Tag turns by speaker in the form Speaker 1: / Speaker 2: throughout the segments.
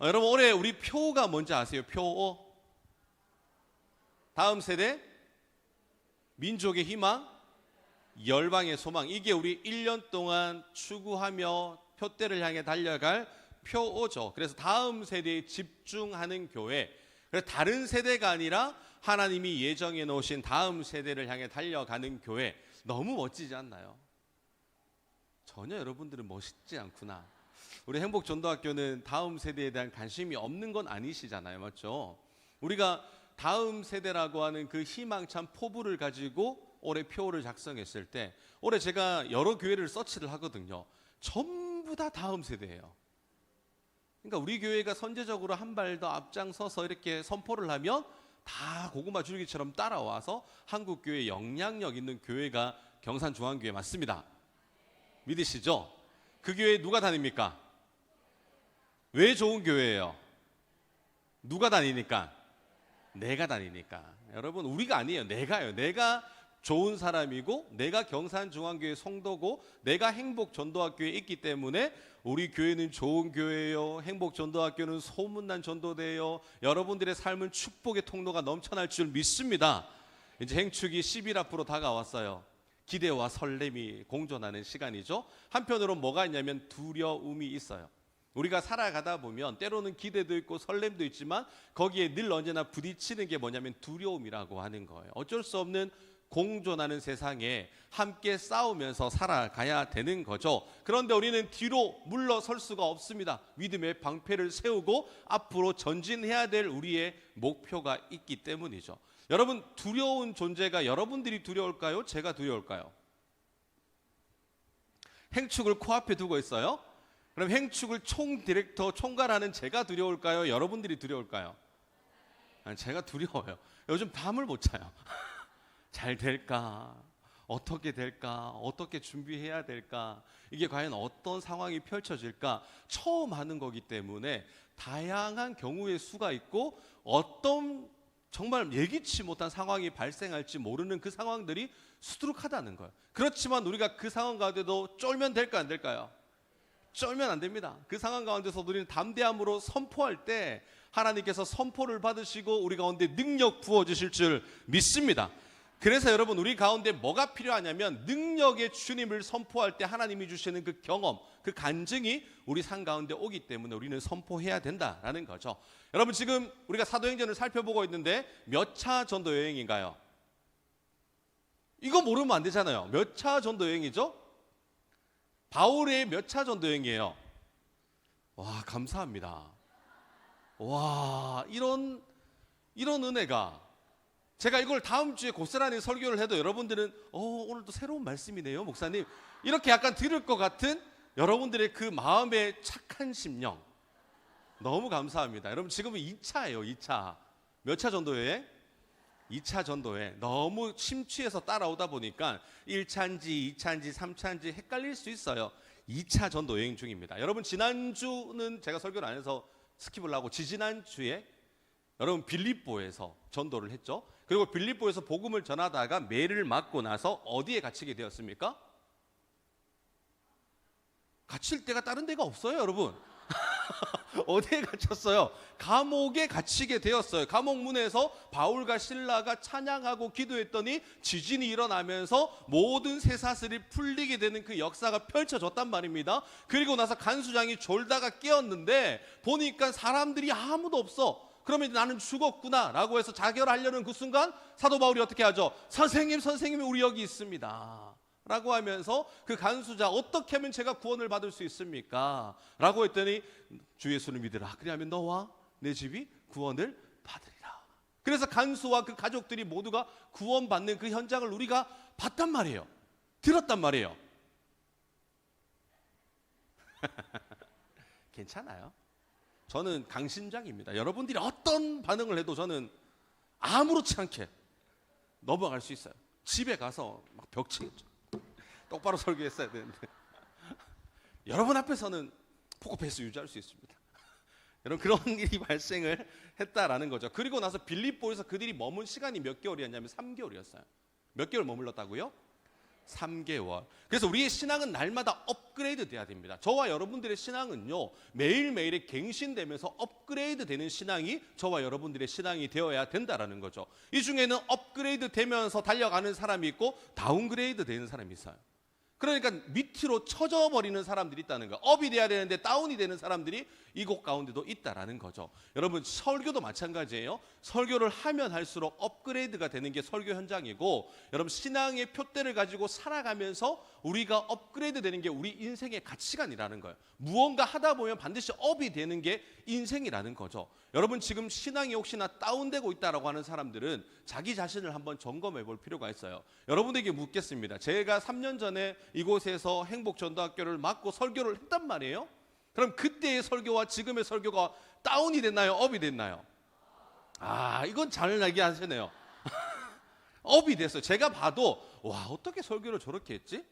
Speaker 1: 여러분 올해 우리 표가 뭔지 아세요? 표. 다음 세대 민족의 희망, 열방의 소망. 이게 우리 1년 동안 추구하며 표대를 향해 달려갈 표어죠. 그래서 다음 세대에 집중하는 교회. 그래서 다른 세대가 아니라 하나님이 예정해 놓으신 다음 세대를 향해 달려가는 교회. 너무 멋지지 않나요? 전혀 여러분들은 멋있지 않구나. 우리 행복전도학교는 다음 세대에 대한 관심이 없는 건 아니시잖아요. 맞죠? 우리가 다음 세대라고 하는 그 희망찬 포부를 가지고 올해 표를 작성했을 때, 올해 제가 여러 교회를 서치를 하거든요. 전부 다 다음 세대예요. 그러니까 우리 교회가 선제적으로 한 발 더 앞장서서 이렇게 선포를 하면 다 고구마 줄기처럼 따라와서 한국교회 영향력 있는 교회가 경산중앙교회 맞습니다. 믿으시죠? 그 교회에 누가 다닙니까? 왜 좋은 교회예요? 누가 다니니까? 내가 다니니까. 여러분 우리가 아니에요. 내가요. 내가 좋은 사람이고 내가 경산중앙교회 성도고 내가 행복전도학교에 있기 때문에 우리 교회는 좋은 교회예요. 행복전도학교는 소문난 전도대예요. 여러분들의 삶은 축복의 통로가 넘쳐날 줄 믿습니다. 이제 행축이 10일 앞으로 다가왔어요. 기대와 설렘이 공존하는 시간이죠. 한편으로 뭐가 있냐면 두려움이 있어요. 우리가 살아가다 보면 때로는 기대도 있고 설렘도 있지만 거기에 늘 언제나 부딪히는 게 뭐냐면 두려움이라고 하는 거예요. 어쩔 수 없는 공존하는 세상에 함께 싸우면서 살아가야 되는 거죠. 그런데 우리는 뒤로 물러설 수가 없습니다. 믿음의 방패를 세우고 앞으로 전진해야 될 우리의 목표가 있기 때문이죠. 여러분 두려운 존재가 여러분들이 두려울까요? 제가 두려울까요? 행축을 코앞에 두고 있어요. 그럼 행축을 총 디렉터 총괄하는 제가 두려울까요? 여러분들이 두려울까요? 제가 두려워요. 요즘 밤을 못 자요. 잘 될까? 어떻게 될까? 어떻게 준비해야 될까? 이게 과연 어떤 상황이 펼쳐질까? 처음 하는 거기 때문에 다양한 경우의 수가 있고 어떤 정말 예기치 못한 상황이 발생할지 모르는 그 상황들이 수두룩하다는 거예요. 그렇지만 우리가 그 상황 가운데도 쫄면 될까 안 될까요? 쫄면 안 됩니다. 그 상황 가운데서 우리는 담대함으로 선포할 때 하나님께서 선포를 받으시고 우리 가운데 능력 부어주실 줄 믿습니다. 그래서 여러분 우리 가운데 뭐가 필요하냐면 능력의 주님을 선포할 때 하나님이 주시는 그 경험, 그 간증이 우리 삶 가운데 오기 때문에 우리는 선포해야 된다라는 거죠. 여러분 지금 우리가 사도행전을 살펴보고 있는데 몇 차 전도 여행인가요? 이거 모르면 안 되잖아요. 몇 차 전도 여행이죠? 바울의 몇 차 전도 여행이에요? 와, 감사합니다. 와, 이런 은혜가, 제가 이걸 다음 주에 고스란히 설교를 해도 여러분들은 오늘 또 새로운 말씀이네요 목사님, 이렇게 약간 들을 것 같은 여러분들의 그 마음의 착한 심령 너무 감사합니다. 여러분 지금은 2차예요 2차. 몇 차 전도여행? 2차 전도에 너무 심취해서 따라오다 보니까 1차인지 2차인지 3차인지 헷갈릴 수 있어요. 2차 전도 여행 중입니다. 여러분 지난주는 제가 설교를 안 해서 스킵을 하고 지지난주에 여러분 빌립보에서 전도를 했죠. 그리고 빌립보에서 복음을 전하다가 매를 맞고 나서 어디에 갇히게 되었습니까? 갇힐 데가 다른 데가 없어요 여러분. 어디에 갇혔어요? 감옥에 갇히게 되었어요. 감옥 문에서 바울과 실라가 찬양하고 기도했더니 지진이 일어나면서 모든 쇠사슬이 풀리게 되는 그 역사가 펼쳐졌단 말입니다. 그리고 나서 간수장이 졸다가 깨었는데 보니까 사람들이 아무도 없어. 그러면 나는 죽었구나 라고 해서 자결하려는 그 순간 사도 바울이 어떻게 하죠? 선생님 우리 여기 있습니다 라고 하면서 그 간수자, 어떻게 하면 제가 구원을 받을 수 있습니까? 라고 했더니 주 예수를 믿으라. 그리하면 너와 내 집이 구원을 받으리라. 그래서 간수와 그 가족들이 모두가 구원받는 그 현장을 우리가 봤단 말이에요. 들었단 말이에요. 괜찮아요. 저는 강심장입니다. 여러분들이 어떤 반응을 해도 저는 아무렇지 않게 넘어갈 수 있어요. 집에 가서 막 벽치겠죠. 똑바로 설교했어야 되는데 여러분 앞에서는 포커페이스 유지할 수 있습니다. 여러분 그런 일이 발생을 했다라는 거죠. 그리고 나서 빌립보에서 그들이 머문 시간이 몇 개월이었냐면 3개월이었어요. 몇 개월 머물렀다고요? 3개월. 그래서 우리의 신앙은 날마다 업그레이드 돼야 됩니다. 저와 여러분들의 신앙은요, 매일매일에 갱신되면서 업그레이드 되는 신앙이 저와 여러분들의 신앙이 되어야 된다라는 거죠. 이 중에는 업그레이드 되면서 달려가는 사람이 있고 다운그레이드 되는 사람이 있어요. 그러니까 밑으로 쳐져 버리는 사람들이 있다는 거. 업이 돼야 되는데 다운이 되는 사람들이 이곳 가운데도 있다라는 거죠. 여러분, 설교도 마찬가지예요. 설교를 하면 할수록 업그레이드가 되는 게 설교 현장이고, 여러분 신앙의 표대를 가지고 살아가면서 우리가 업그레이드 되는 게 우리 인생의 가치관이라는 거예요. 무언가 하다 보면 반드시 업이 되는 게 인생이라는 거죠. 여러분, 지금 신앙이 혹시나 다운되고 있다라고 하는 사람들은 자기 자신을 한번 점검해 볼 필요가 있어요. 여러분에게 묻겠습니다. 제가 3년 전에 이곳에서 행복전도학교를 맡고 설교를 했단 말이에요. 그럼 그때의 설교와 지금의 설교가 다운이 됐나요? 업이 됐나요? 이건 잘 얘기하시네요. 업이 됐어요. 제가 봐도 와, 어떻게 설교를 저렇게 했지?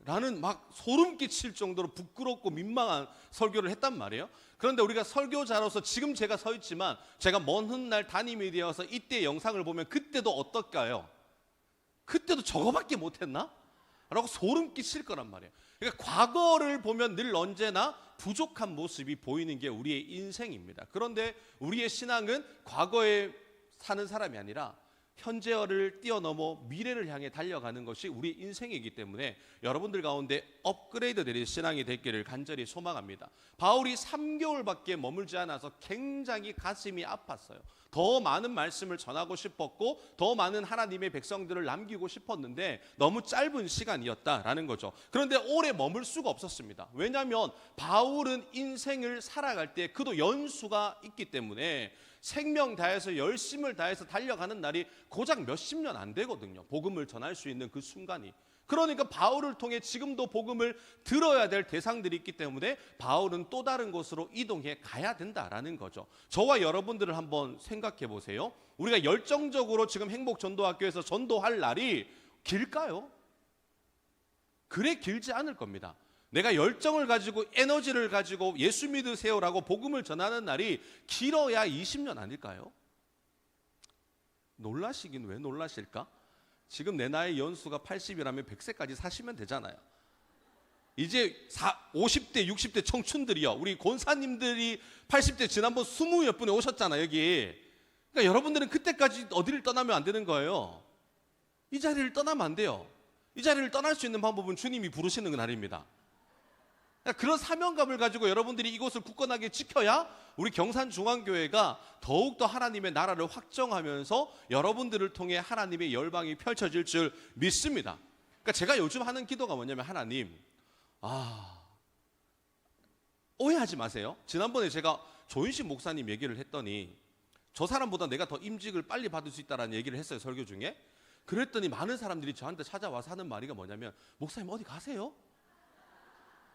Speaker 1: 라는 막 소름 끼칠 정도로 부끄럽고 민망한 설교를 했단 말이에요. 그런데 우리가 설교자로서 지금 제가 서 있지만, 제가 먼 훗날 담임이 되어서 이때 영상을 보면 그때도 어떨까요? 그때도 저거밖에 못했나? 라고 소름 끼칠 거란 말이에요. 그러니까 과거를 보면 늘 언제나 부족한 모습이 보이는 게 우리의 인생입니다. 그런데 우리의 신앙은 과거에 사는 사람이 아니라 현재를 뛰어넘어 미래를 향해 달려가는 것이 우리 인생이기 때문에 여러분들 가운데 업그레이드 되는 신앙이 되기를 간절히 소망합니다. 바울이 3개월밖에 머물지 않아서 굉장히 가슴이 아팠어요. 더 많은 말씀을 전하고 싶었고 더 많은 하나님의 백성들을 남기고 싶었는데 너무 짧은 시간이었다라는 거죠. 그런데 오래 머물 수가 없었습니다. 왜냐하면 바울은 인생을 살아갈 때 그도 연수가 있기 때문에 생명 다해서 열심을 다해서 달려가는 날이 고작 몇십 년 안 되거든요. 복음을 전할 수 있는 그 순간이. 그러니까 바울을 통해 지금도 복음을 들어야 될 대상들이 있기 때문에 바울은 또 다른 곳으로 이동해 가야 된다라는 거죠. 저와 여러분들을 한번 생각해 보세요. 우리가 열정적으로 지금 행복전도학교에서 전도할 날이 길까요? 그래 길지 않을 겁니다. 내가 열정을 가지고 에너지를 가지고 예수 믿으세요라고 복음을 전하는 날이 길어야 20년 아닐까요? 놀라시긴 왜 놀라실까? 지금 내 나이 연수가 80이라면 100세까지 사시면 되잖아요. 이제 50대 60대 청춘들이요, 우리 권사님들이 80대 지난번 20몇 분에 오셨잖아요 여기. 그러니까 여러분들은 그때까지 어디를 떠나면 안 되는 거예요. 이 자리를 떠나면 안 돼요. 이 자리를 떠날 수 있는 방법은 주님이 부르시는 날입니다. 그런 사명감을 가지고 여러분들이 이곳을 굳건하게 지켜야 우리 경산중앙교회가 더욱더 하나님의 나라를 확정하면서 여러분들을 통해 하나님의 열방이 펼쳐질 줄 믿습니다. 그러니까 제가 요즘 하는 기도가 뭐냐면, 하나님, 오해하지 마세요. 지난번에 제가 조인식 목사님 얘기를 했더니 저 사람보다 내가 더 임직을 빨리 받을 수 있다는 얘기를 했어요, 설교 중에. 그랬더니 많은 사람들이 저한테 찾아와서 하는 말이 뭐냐면, 목사님 어디 가세요?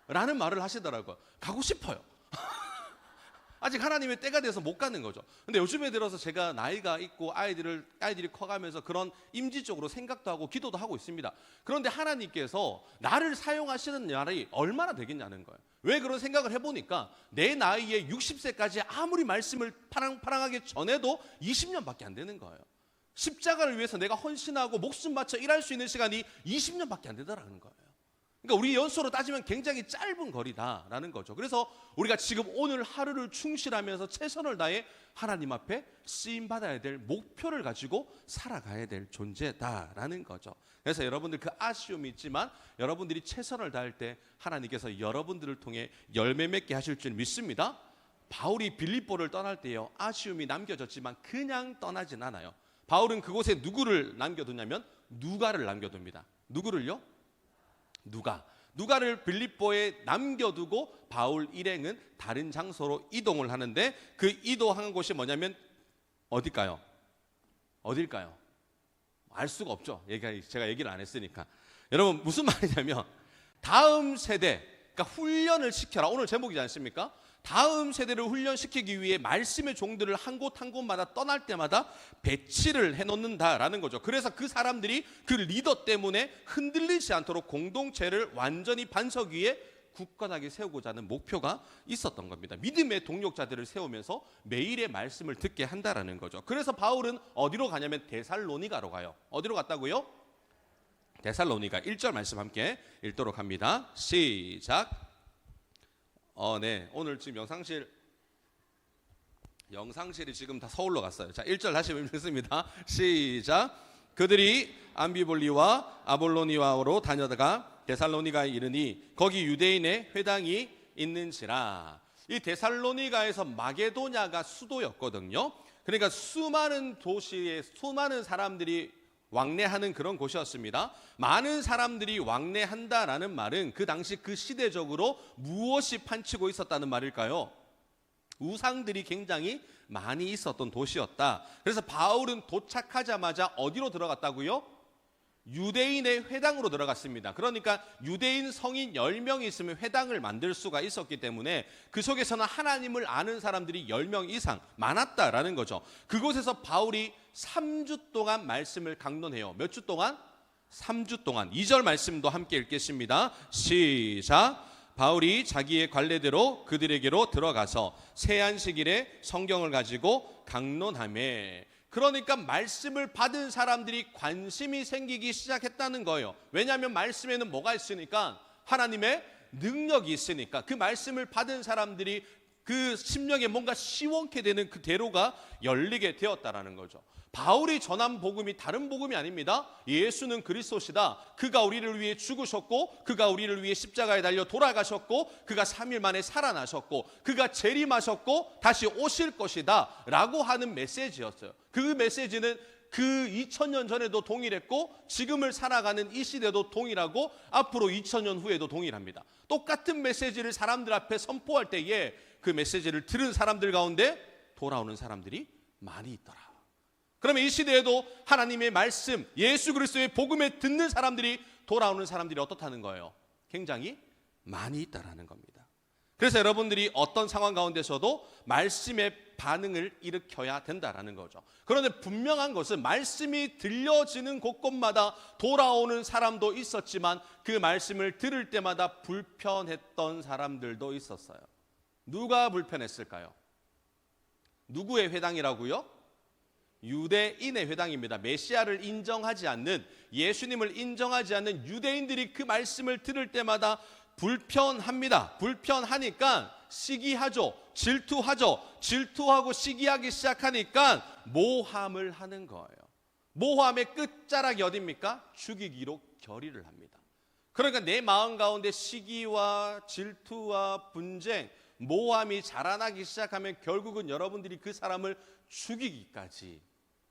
Speaker 1: 라는 말을 하시더라고요. 가고 싶어요. 아직 하나님의 때가 돼서 못 가는 거죠. 근데 요즘에 들어서 제가 나이가 있고 아이들이 커가면서 그런 임지적으로 생각도 하고 기도도 하고 있습니다. 그런데 하나님께서 나를 사용하시는 날이 얼마나 되겠냐는 거예요. 왜 그런 생각을 해보니까 내 나이에 60세까지 아무리 말씀을 파랑파랑하게 전해도 20년밖에 안 되는 거예요. 십자가를 위해서 내가 헌신하고 목숨 바쳐 일할 수 있는 시간이 20년밖에 안 되더라는 거예요. 그러니까 우리 연수로 따지면 굉장히 짧은 거리다라는 거죠. 그래서 우리가 지금 오늘 하루를 충실하면서 최선을 다해 하나님 앞에 쓰임받아야 될 목표를 가지고 살아가야 될 존재다라는 거죠. 그래서 여러분들 그 아쉬움이 있지만 여러분들이 최선을 다할 때 하나님께서 여러분들을 통해 열매 맺게 하실 줄 믿습니다. 바울이 빌립보를 떠날 때요, 아쉬움이 남겨졌지만 그냥 떠나진 않아요. 바울은 그곳에 누구를 남겨두냐면 누가를 남겨둡니다. 누구를요? 누가를 빌립보에 남겨두고 바울 일행은 다른 장소로 이동을 하는데, 그 이동한 곳이 뭐냐면 어딜까요? 알 수가 없죠. 제가 얘기를 안 했으니까. 여러분, 무슨 말이냐면 다음 세대, 그러니까 훈련을 시켜라. 오늘 제목이지 않습니까? 다음 세대를 훈련시키기 위해 말씀의 종들을 한 곳 한 곳마다 떠날 때마다 배치를 해놓는다라는 거죠. 그래서 그 사람들이 그 리더 때문에 흔들리지 않도록 공동체를 완전히 반석 위에 굳건하게 세우고자 하는 목표가 있었던 겁니다. 믿음의 동력자들을 세우면서 매일의 말씀을 듣게 한다라는 거죠. 그래서 바울은 어디로 가냐면 데살로니가로 가요. 어디로 갔다고요? 데살로니가 1절 말씀 함께 읽도록 합니다. 시작. 네, 오늘 지금 영상실이 지금 다 서울로 갔어요. 자, 1절 다시 읽습니다. 시작. 그들이 암비볼리와 아볼로니아로 다녀다가 데살로니가에 이르니 거기 유대인의 회당이 있는지라. 이 데살로니가에서 마게도냐가 수도였거든요. 그러니까 수많은 도시에 수많은 사람들이 왕래하는 그런 곳이었습니다. 많은 사람들이 왕래한다라는 말은 그 당시 그 시대적으로 무엇이 판치고 있었다는 말일까요? 우상들이 굉장히 많이 있었던 도시였다. 그래서 바울은 도착하자마자 어디로 들어갔다고요? 유대인의 회당으로 들어갔습니다. 그러니까 유대인 성인 10명이 있으면 회당을 만들 수가 있었기 때문에 그 속에서는 하나님을 아는 사람들이 10명 이상 많았다라는 거죠. 그곳에서 바울이 3주 동안 말씀을 강론해요. 몇 주 동안? 3주 동안. 2절 말씀도 함께 읽겠습니다. 시작. 바울이 자기의 관례대로 그들에게로 들어가서 세안식일에 성경을 가지고 강론하매. 그러니까 말씀을 받은 사람들이 관심이 생기기 시작했다는 거예요. 왜냐하면 말씀에는 뭐가 있으니까? 하나님의 능력이 있으니까. 그 말씀을 받은 사람들이 그 심령에 뭔가 시원케 되는 그 대로가 열리게 되었다라는 거죠. 바울이 전한 복음이 다른 복음이 아닙니다. 예수는 그리스도시다. 그가 우리를 위해 죽으셨고 그가 우리를 위해 십자가에 달려 돌아가셨고 그가 3일 만에 살아나셨고 그가 재림하셨고 다시 오실 것이다 라고 하는 메시지였어요. 그 메시지는 그 2000년 전에도 동일했고 지금을 살아가는 이 시대도 동일하고 앞으로 2000년 후에도 동일합니다. 똑같은 메시지를 사람들 앞에 선포할 때에 그 메시지를 들은 사람들 가운데 돌아오는 사람들이 많이 있더라. 그러면 이 시대에도 하나님의 말씀, 예수 그리스도의 복음에 듣는 사람들이 돌아오는 사람들이 어떻다는 거예요? 굉장히 많이 있다라는 겁니다. 그래서 여러분들이 어떤 상황 가운데서도 말씀의 반응을 일으켜야 된다라는 거죠. 그런데 분명한 것은 말씀이 들려지는 곳곳마다 돌아오는 사람도 있었지만 그 말씀을 들을 때마다 불편했던 사람들도 있었어요. 누가 불편했을까요? 누구의 회당이라고요? 유대인의 회당입니다. 메시아를 인정하지 않는, 예수님을 인정하지 않는 유대인들이 그 말씀을 들을 때마다 불편합니다. 불편하니까 시기하죠. 질투하죠. 질투하고 시기하기 시작하니까 모함을 하는 거예요. 모함의 끝자락이 어디입니까? 죽이기로 결의를 합니다. 그러니까 내 마음 가운데 시기와 질투와 분쟁, 모함이 자라나기 시작하면 결국은 여러분들이 그 사람을 죽이기까지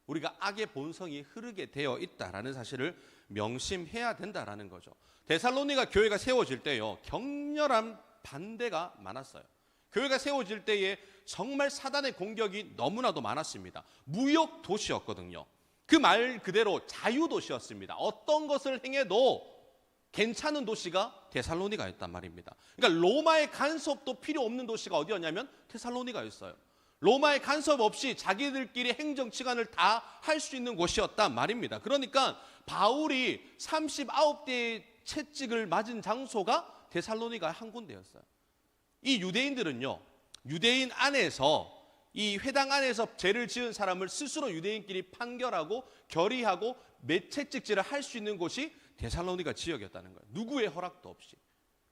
Speaker 1: 우리가 악의 본성이 흐르게 되어 있다라는 사실을 명심해야 된다라는 거죠. 데살로니가 교회가 세워질 때요, 격렬한 반대가 많았어요. 교회가 세워질 때에 정말 사단의 공격이 너무나도 많았습니다. 무역 도시였거든요. 그 말 그대로 자유 도시였습니다. 어떤 것을 행해도 괜찮은 도시가 데살로니가였단 말입니다. 그러니까 로마의 간섭도 필요 없는 도시가 어디였냐면 데살로니가였어요. 로마의 간섭 없이 자기들끼리 행정치관을 다 할 수 있는 곳이었단 말입니다. 그러니까 바울이 39대의 채찍을 맞은 장소가 데살로니가 한 군데였어요. 이 유대인들은요, 유대인 안에서, 이 회당 안에서 죄를 지은 사람을 스스로 유대인끼리 판결하고 결의하고 채찍질을 할 수 있는 곳이 데살로니가 지역이었다는 거예요. 누구의 허락도 없이.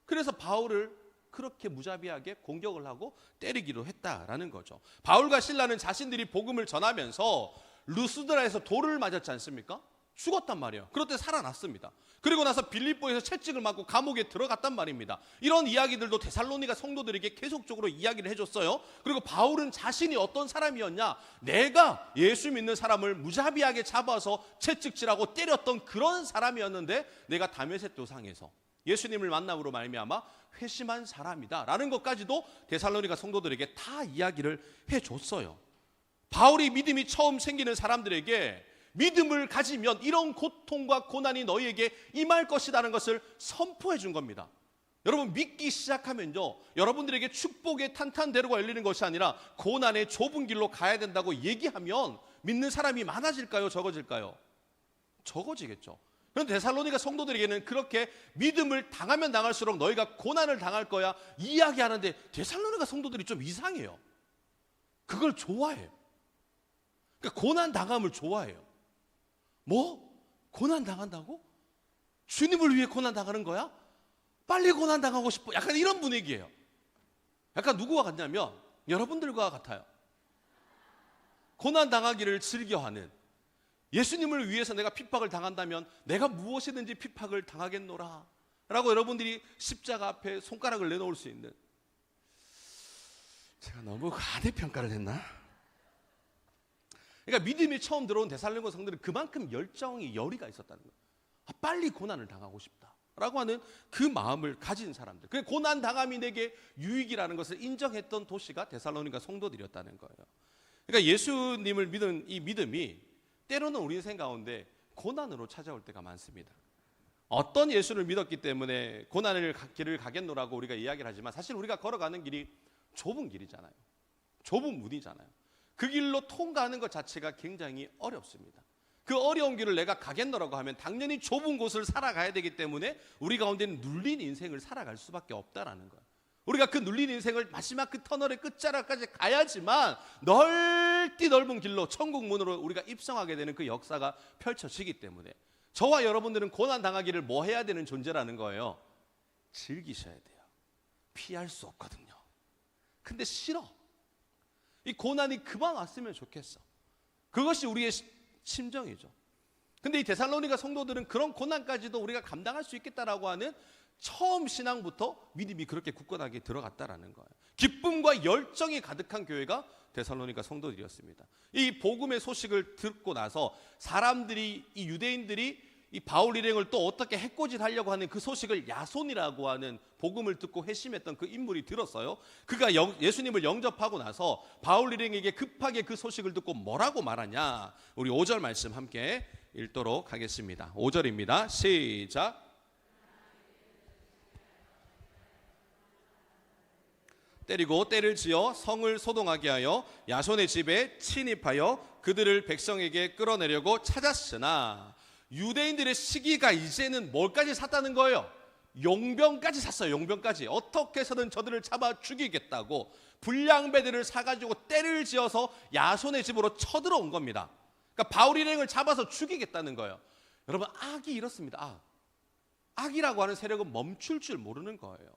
Speaker 1: 그래서 바울을 그렇게 무자비하게 공격을 하고 때리기로 했다라는 거죠. 바울과 실라는 자신들이 복음을 전하면서 루스드라에서 돌을 맞았지 않습니까? 죽었단 말이에요. 그럴 때 살아났습니다. 그리고 나서 빌립보에서 채찍을 맞고 감옥에 들어갔단 말입니다. 이런 이야기들도 데살로니가 성도들에게 계속적으로 이야기를 해줬어요. 그리고 바울은 자신이 어떤 사람이었냐, 내가 예수 믿는 사람을 무자비하게 잡아서 채찍질하고 때렸던 그런 사람이었는데 내가 다메섹 도상에서 예수님을 만남으로 말미암아 회심한 사람이다 라는 것까지도 데살로니가 성도들에게 다 이야기를 해줬어요. 바울이 믿음이 처음 생기는 사람들에게 믿음을 가지면 이런 고통과 고난이 너희에게 임할 것이라는 것을 선포해 준 겁니다. 여러분, 믿기 시작하면요, 여러분들에게 축복의 탄탄대로가 열리는 것이 아니라 고난의 좁은 길로 가야 된다고 얘기하면 믿는 사람이 많아질까요? 적어질까요? 적어지겠죠. 그런데 데살로니가 성도들에게는 그렇게 믿음을 당하면 당할수록 너희가 고난을 당할 거야 이야기하는데 데살로니가 성도들이 좀 이상해요. 그걸 좋아해요. 그러니까 고난 당함을 좋아해요. 뭐? 고난 당한다고? 주님을 위해 고난 당하는 거야? 빨리 고난 당하고 싶어. 약간 이런 분위기예요. 약간 누구와 같냐면 여러분들과 같아요. 고난 당하기를 즐겨하는, 예수님을 위해서 내가 핍박을 당한다면 내가 무엇이든지 핍박을 당하겠노라 라고 여러분들이 십자가 앞에 손가락을 내놓을 수 있는, 제가 너무 과대평가를 했나? 그러니까 믿음이 처음 들어온 데살로니가 성도들은 그만큼 열정이, 열의가 있었다는 거예요. 빨리 고난을 당하고 싶다라고 하는 그 마음을 가진 사람들, 그 고난 당함이 내게 유익이라는 것을 인정했던 도시가 데살로니가 성도들이었다는 거예요. 그러니까 예수님을 믿은 이 믿음이 때로는 우리 인생 가운데 고난으로 찾아올 때가 많습니다. 어떤 예수를 믿었기 때문에 고난을 길을 가겠노라고 우리가 이야기를 하지만, 사실 우리가 걸어가는 길이 좁은 길이잖아요. 좁은 문이잖아요. 그 길로 통과하는 것 자체가 굉장히 어렵습니다. 그 어려운 길을 내가 가겠노라고 하면 당연히 좁은 곳을 살아가야 되기 때문에 우리 가운데는 눌린 인생을 살아갈 수밖에 없다라는 거예요. 우리가 그 눌린 인생을 마지막 그 터널의 끝자락까지 가야지만 넓디 넓은 길로 천국 문으로 우리가 입성하게 되는 그 역사가 펼쳐지기 때문에 저와 여러분들은 고난 당하기를 뭐 해야 되는 존재라는 거예요. 즐기셔야 돼요. 피할 수 없거든요. 근데 싫어. 이 고난이 그만 왔으면 좋겠어. 그것이 우리의 심정이죠. 근데 이 데살로니가 성도들은 그런 고난까지도 우리가 감당할 수 있겠다라고 하는 처음 신앙부터 믿음이 그렇게 굳건하게 들어갔다라는 거예요. 기쁨과 열정이 가득한 교회가 데살로니가 성도들이었습니다. 이 복음의 소식을 듣고 나서 사람들이, 이 유대인들이 이 바울 일행을 또 어떻게 해코지하려고 하는 그 소식을 야손이라고 하는, 복음을 듣고 회심했던 그 인물이 들었어요. 그가 예수님을 영접하고 나서 바울 일행에게 급하게 그 소식을 듣고 뭐라고 말하냐, 우리 5절 말씀 함께 읽도록 하겠습니다. 5절입니다. 시작. 때리고 때를 지어 성을 소동하게 하여 야손의 집에 침입하여 그들을 백성에게 끌어내려고 찾았으나, 유대인들의 시기가 이제는 뭘까지 샀다는 거예요? 용병까지 샀어요. 용병까지. 어떻게 해서든 저들을 잡아 죽이겠다고 불량배들을 사가지고 때를 지어서 야손의 집으로 쳐들어온 겁니다. 그러니까 바울 일행을 잡아서 죽이겠다는 거예요. 여러분, 악이 이렇습니다. 악이라고 하는 세력은 멈출 줄 모르는 거예요.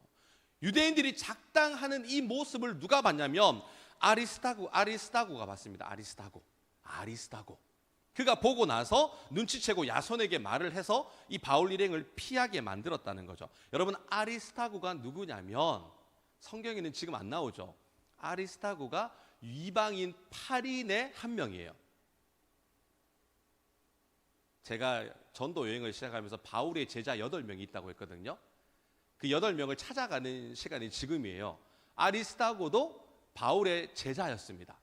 Speaker 1: 유대인들이 작당하는 이 모습을 누가 봤냐면 아리스다고가 봤습니다. 아리스다고. 그가 보고 나서 눈치채고 야손에게 말을 해서 이 바울 일행을 피하게 만들었다는 거죠. 여러분, 아리스다고가 누구냐면 성경에는 지금 안 나오죠. 아리스다고가 이방인 8인의 한 명이에요. 제가 전도 여행을 시작하면서 바울의 제자 8명이 있다고 했거든요. 그 8명을 찾아가는 시간이 지금이에요. 아리스다고도 바울의 제자였습니다.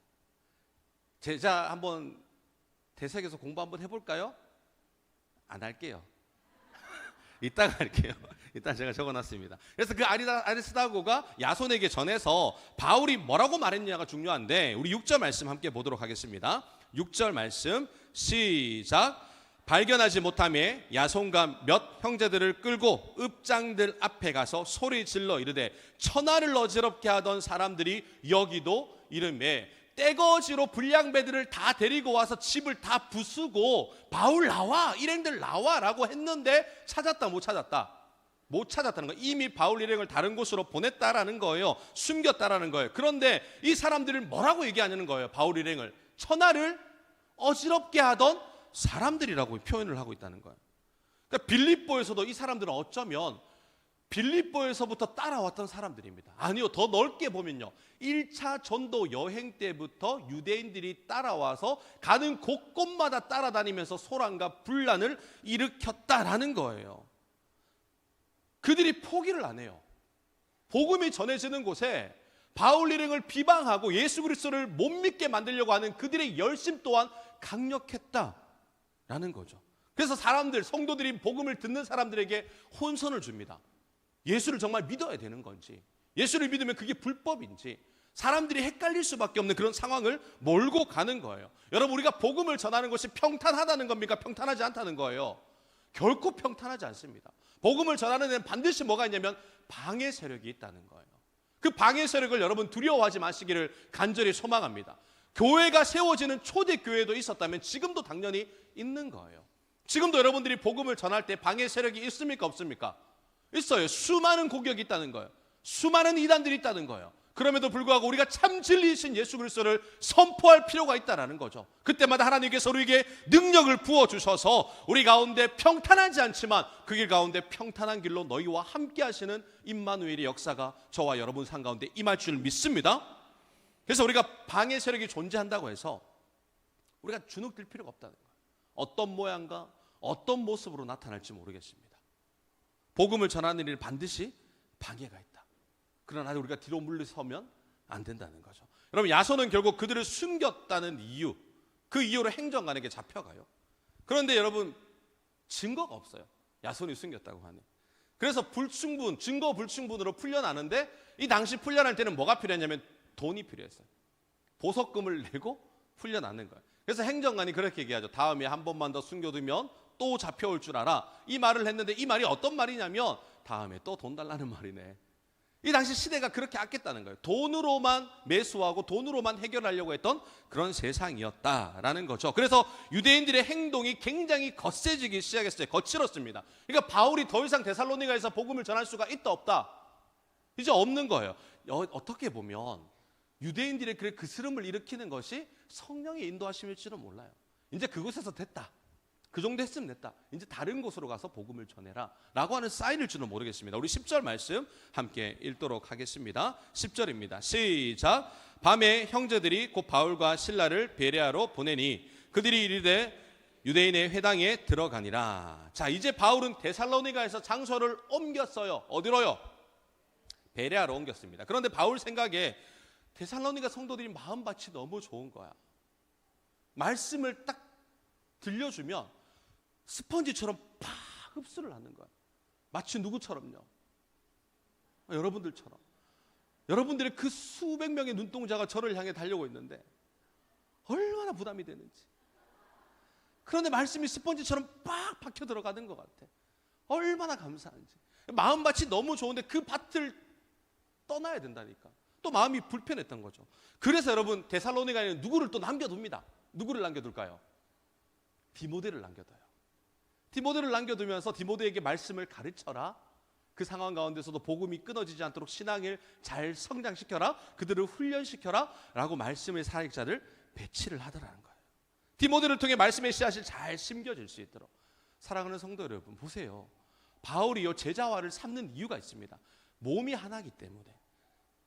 Speaker 1: 제자 한번 대석에서 공부 한번 해볼까요? 안 할게요. 이따가 할게요. 일단 제가 적어놨습니다. 그래서 그 아리스다고가 야손에게 전해서 바울이 뭐라고 말했냐가 중요한데, 우리 6절 말씀 함께 보도록 하겠습니다. 6절 말씀 시작. 발견하지 못하며 야손과 몇 형제들을 끌고 읍장들 앞에 가서 소리 질러 이르되, 천하를 어지럽게 하던 사람들이 여기도 이르매 떼거지로 불량배들을 다 데리고 와서 집을 다 부수고 바울 나와, 일행들 나와라고 했는데 찾았다 못 찾았다? 못 찾았다는 거예요. 이미 바울 일행을 다른 곳으로 보냈다라는 거예요. 숨겼다라는 거예요. 그런데 이 사람들을 뭐라고 얘기하냐는 거예요. 바울 일행을 천하를 어지럽게 하던 사람들이라고 표현을 하고 있다는 거예요. 그러니까 빌립보에서도 이 사람들은 어쩌면 빌립보에서부터 따라왔던 사람들입니다. 아니요, 더 넓게 보면요, 1차 전도 여행 때부터 유대인들이 따라와서 가는 곳곳마다 따라다니면서 소란과 분란을 일으켰다라는 거예요. 그들이 포기를 안 해요. 복음이 전해지는 곳에 바울 일행을 비방하고 예수 그리스도를 못 믿게 만들려고 하는 그들의 열심 또한 강력했다라는 거죠. 그래서 사람들, 성도들이 복음을 듣는 사람들에게 혼선을 줍니다. 예수를 정말 믿어야 되는 건지, 예수를 믿으면 그게 불법인지, 사람들이 헷갈릴 수밖에 없는 그런 상황을 몰고 가는 거예요. 여러분, 우리가 복음을 전하는 것이 평탄하다는 겁니까? 평탄하지 않다는 거예요. 결코 평탄하지 않습니다. 복음을 전하는 데는 반드시 뭐가 있냐면 방해 세력이 있다는 거예요. 그 방해 세력을 여러분 두려워하지 마시기를 간절히 소망합니다. 교회가 세워지는 초대 교회도 있었다면 지금도 당연히 있는 거예요. 지금도 여러분들이 복음을 전할 때 방해 세력이 있습니까? 없습니까? 있어요. 수많은 고격이 있다는 거예요. 수많은 이단들이 있다는 거예요. 그럼에도 불구하고 우리가 참 진리이신 예수 그리스도를 선포할 필요가 있다는 거죠. 그때마다 하나님께서 우리에게 능력을 부어주셔서 우리 가운데 평탄하지 않지만 그 길 가운데 평탄한 길로 너희와 함께 하시는 임마누엘의 역사가 저와 여러분 삶 가운데 임할 줄 믿습니다. 그래서 우리가 방해 세력이 존재한다고 해서 우리가 주눅들 필요가 없다는 거예요. 어떤 모양과 어떤 모습으로 나타날지 모르겠습니다. 복음을 전하는 일은 반드시 방해가 있다. 그러나 우리가 뒤로 물러서면 안 된다는 거죠. 여러분, 야손은 결국 그들을 숨겼다는 이유, 그 이유로 행정관에게 잡혀가요. 그런데 여러분, 증거가 없어요. 야손이 숨겼다고 하니. 그래서 증거 불충분으로 풀려나는데, 이 당시 풀려날 때는 뭐가 필요했냐면 돈이 필요했어요. 보석금을 내고 풀려나는 거예요. 그래서 행정관이 그렇게 얘기하죠. 다음에 한 번만 더 숨겨두면 또 잡혀올 줄 알아. 이 말을 했는데 이 말이 어떤 말이냐면 다음에 또 돈 달라는 말이네. 이 당시 시대가 그렇게 아꼈다는 거예요. 돈으로만 매수하고 돈으로만 해결하려고 했던 그런 세상이었다라는 거죠. 그래서 유대인들의 행동이 굉장히 거세지기 시작했어요. 거칠었습니다. 그러니까 바울이 더 이상 데살로니가에서 복음을 전할 수가 있다 없다? 이제 없는 거예요. 어떻게 보면 유대인들의 그 스름을 일으키는 것이 성령의 인도하심일지는 몰라요. 이제 그곳에서 됐다. 그 정도 했으면 됐다. 이제 다른 곳으로 가서 복음을 전해라 라고 하는 사인일지는 모르겠습니다. 우리 10절 말씀 함께 읽도록 하겠습니다. 10절입니다. 시작. 밤에 형제들이 곧 바울과 실라를 베레아로 보내니 그들이 이르되 유대인의 회당에 들어가니라. 자, 이제 바울은 데살로니가에서 장소를 옮겼어요. 어디로요? 베레아로 옮겼습니다. 그런데 바울 생각에 데살로니가 성도들이 마음밭이 너무 좋은 거야. 말씀을 딱 들려주면 스펀지처럼 팍 흡수를 하는 거야. 마치 누구처럼요? 여러분들처럼. 여러분들의 그 수백 명의 눈동자가 저를 향해 달려오고 있는데 얼마나 부담이 되는지. 그런데 말씀이 스펀지처럼 팍 박혀 들어가는 것 같아. 얼마나 감사한지. 마음밭이 너무 좋은데 그 밭을 떠나야 된다니까. 또 마음이 불편했던 거죠. 그래서 여러분, 데살로니가에는 누구를 또 남겨둡니다. 누구를 남겨둘까요? 디모데를 남겨둬요. 디모데를 남겨두면서 디모데에게 말씀을 가르쳐라. 그 상황 가운데서도 복음이 끊어지지 않도록 신앙을 잘 성장시켜라. 그들을 훈련시켜라 라고 말씀의 사역자를 배치를 하더라는 거예요. 디모데를 통해 말씀의 씨앗이 잘 심겨질 수 있도록. 사랑하는 성도 여러분, 보세요. 바울이요, 제자화를 삼는 이유가 있습니다. 몸이 하나이기 때문에.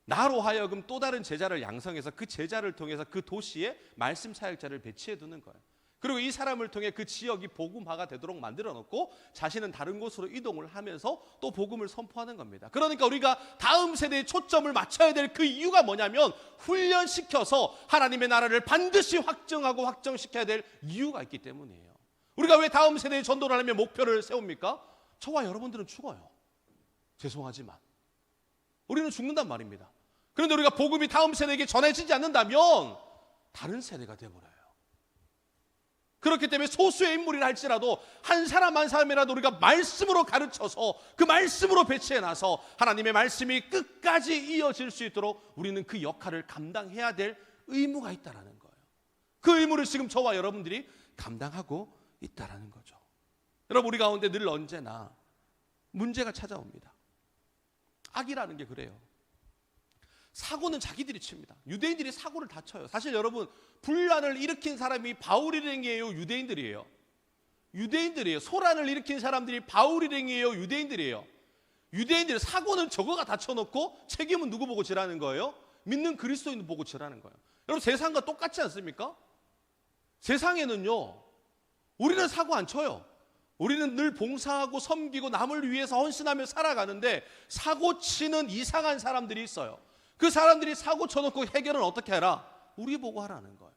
Speaker 1: 나로 하여금 또 다른 제자를 양성해서 그 제자를 통해서 그 도시에 말씀 사역자를 배치해 두는 거예요. 그리고 이 사람을 통해 그 지역이 복음화가 되도록 만들어 놓고 자신은 다른 곳으로 이동을 하면서 또 복음을 선포하는 겁니다. 그러니까 우리가 다음 세대에 초점을 맞춰야 될 그 이유가 뭐냐면 훈련시켜서 하나님의 나라를 반드시 확정하고 확정시켜야 될 이유가 있기 때문이에요. 우리가 왜 다음 세대에 전도를 하려면 목표를 세웁니까? 저와 여러분들은 죽어요. 죄송하지만 우리는 죽는단 말입니다. 그런데 우리가 복음이 다음 세대에게 전해지지 않는다면 다른 세대가 되어버려요. 그렇기 때문에 소수의 인물이라 할지라도 한 사람 한 사람이라도 우리가 말씀으로 가르쳐서 그 말씀으로 배치해놔서 하나님의 말씀이 끝까지 이어질 수 있도록 우리는 그 역할을 감당해야 될 의무가 있다는 거예요. 그 의무를 지금 저와 여러분들이 감당하고 있다는 거죠. 여러분, 우리 가운데 늘 언제나 문제가 찾아옵니다. 악이라는 게 그래요. 사고는 자기들이 칩니다. 유대인들이 사고를 다 쳐요. 사실 여러분, 분란을 일으킨 사람이 바울일행이에요, 유대인들이에요? 유대인들이에요. 소란을 일으킨 사람들이 바울일행이에요, 유대인들이에요? 유대인들이 사고는 저거가 다 쳐놓고 책임은 누구 보고 지라는 거예요? 믿는 그리스도인 보고 지라는 거예요. 여러분, 세상과 똑같지 않습니까? 세상에는요, 우리는 사고 안 쳐요. 우리는 늘 봉사하고 섬기고 남을 위해서 헌신하며 살아가는데 사고 치는 이상한 사람들이 있어요. 그 사람들이 사고 쳐놓고 해결은 어떻게 하라? 우리 보고 하라는 거예요.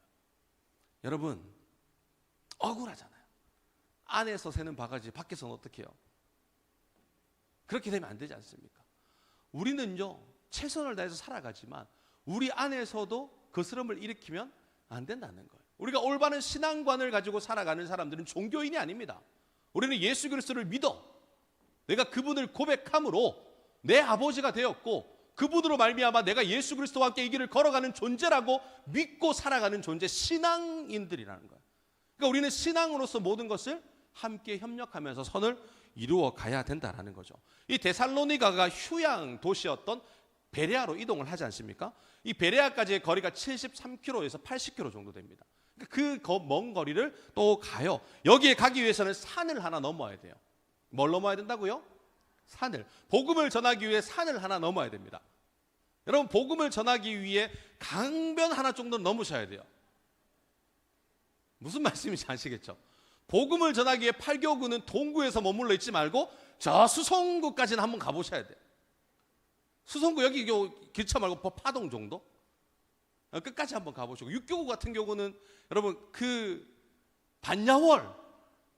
Speaker 1: 여러분, 억울하잖아요. 안에서 새는 바가지 밖에서는 어떻게 해요? 그렇게 되면 안 되지 않습니까? 우리는요, 최선을 다해서 살아가지만 우리 안에서도 거스름을 일으키면 안 된다는 거예요. 우리가 올바른 신앙관을 가지고 살아가는 사람들은 종교인이 아닙니다. 우리는 예수 그리스도를 믿어. 내가 그분을 고백함으로 내 아버지가 되었고 그분으로 말미암아 내가 예수 그리스도와 함께 이 길을 걸어가는 존재라고 믿고 살아가는 존재, 신앙인들이라는 거예요. 그러니까 우리는 신앙으로서 모든 것을 함께 협력하면서 선을 이루어 가야 된다라는 거죠. 이 데살로니가가 휴양 도시였던 베레아로 이동을 하지 않습니까? 이 베레아까지의 거리가 73km에서 80km 정도 됩니다. 그 먼 거리를 또 가요. 여기에 가기 위해서는 산을 하나 넘어야 돼요. 뭘 넘어야 된다고요? 산을. 복음을 전하기 위해 산을 하나 넘어야 됩니다. 여러분, 복음을 전하기 위해 강변 하나 정도 넘으셔야 돼요. 무슨 말씀인지 아시겠죠? 복음을 전하기 위해 팔교구는 동구에서 머물러 있지 말고 저 수성구까지는 한번 가보셔야 돼요. 수성구 여기 기차 말고 파동 정도? 끝까지 한번 가보시고, 육교구 같은 경우는 여러분 그 반야월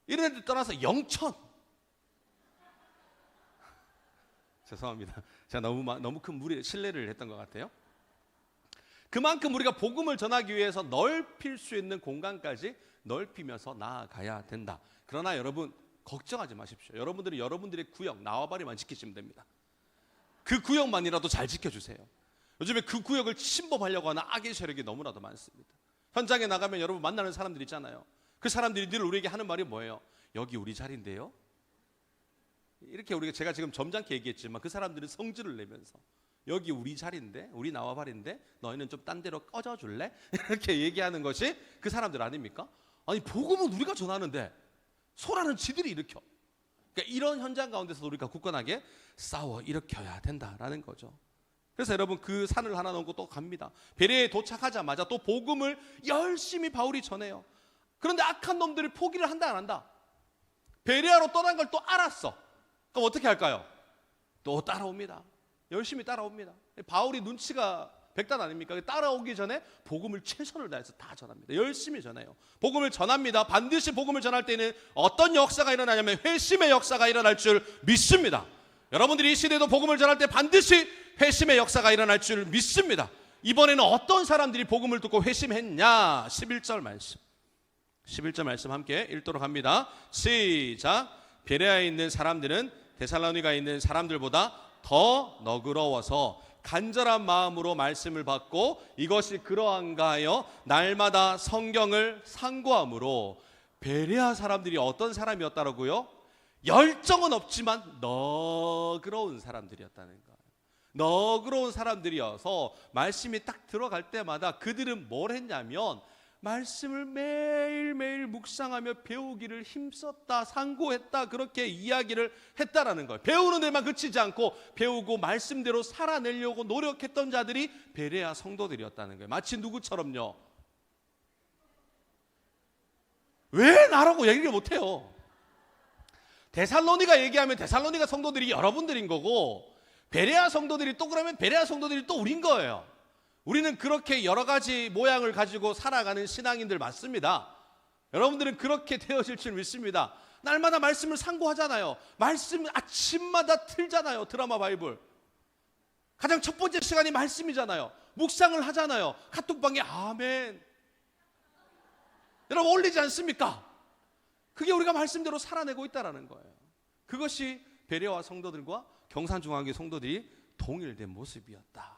Speaker 1: 이런 데 떠나서 영천. 죄송합니다. 제가 너무 큰 신뢰를 했던 것 같아요. 그만큼 우리가 복음을 전하기 위해서 넓힐 수 있는 공간까지 넓히면서 나아가야 된다. 그러나 여러분 걱정하지 마십시오. 여러분들이 여러분들의 구역 나와바리만 지키시면 됩니다. 그 구역만이라도 잘 지켜주세요. 요즘에 그 구역을 침범하려고 하는 악의 세력이 너무나도 많습니다. 현장에 나가면 여러분 만나는 사람들 있잖아요. 그 사람들이 늘 우리에게 하는 말이 뭐예요? 여기 우리 자리인데요. 이렇게 제가 지금 점잖게 얘기했지만 그 사람들은 성질을 내면서 여기 우리 자리인데, 우리 나와바리인데 너희는 좀 딴 데로 꺼져 줄래? 이렇게 얘기하는 것이 그 사람들 아닙니까? 아니 복음은 우리가 전하는데 소라는 지들이 일으켜. 그러니까 이런 현장 가운데서 우리가 굳건하게 싸워 일으켜야 된다라는 거죠. 그래서 여러분 그 산을 하나 넘고 또 갑니다. 베레아에 도착하자마자 또 복음을 열심히 바울이 전해요. 그런데 악한 놈들이 포기를 한다 안 한다? 베레아로 떠난 걸 또 알았어. 그럼 어떻게 할까요? 또 따라옵니다. 열심히 따라옵니다. 바울이 눈치가 백단 아닙니까? 따라오기 전에 복음을 최선을 다해서 다 전합니다. 열심히 전해요. 복음을 전합니다. 반드시 복음을 전할 때는 어떤 역사가 일어나냐면 회심의 역사가 일어날 줄 믿습니다. 여러분들이 이 시대도 복음을 전할 때 반드시 회심의 역사가 일어날 줄 믿습니다. 이번에는 어떤 사람들이 복음을 듣고 회심했냐? 11절 말씀. 11절 말씀 함께 읽도록 합니다. 시작. 베레아에 있는 사람들은 데살로니가에 있는 사람들보다 더 너그러워서 간절한 마음으로 말씀을 받고 이것이 그러한가 하여 날마다 성경을 상고함으로. 베레아 사람들이 어떤 사람이었다라고요? 열정은 없지만 너그러운 사람들이었다는 거예요. 너그러운 사람들이어서 말씀이 딱 들어갈 때마다 그들은 뭘 했냐면 말씀을 매일매일 묵상하며 배우기를 힘썼다, 상고했다, 그렇게 이야기를 했다라는 거예요. 배우는 데만 그치지 않고 배우고 말씀대로 살아내려고 노력했던 자들이 베레아 성도들이었다는 거예요. 마치 누구처럼요? 왜 나라고 얘기를 못해요? 데살로니가 얘기하면 데살로니가 성도들이 여러분들인 거고, 베레아 성도들이 또 그러면 베레아 성도들이 또 우린 거예요. 우리는 그렇게 여러 가지 모양을 가지고 살아가는 신앙인들 맞습니다. 여러분들은 그렇게 되어질 줄 믿습니다. 날마다 말씀을 상고하잖아요. 말씀 아침마다 틀잖아요. 드라마 바이블. 가장 첫 번째 시간이 말씀이잖아요. 묵상을 하잖아요. 카톡방에 아멘. 여러분 올리지 않습니까? 그게 우리가 말씀대로 살아내고 있다는 거예요. 그것이 베레아 성도들과 경산중앙교 성도들이 동일된 모습이었다.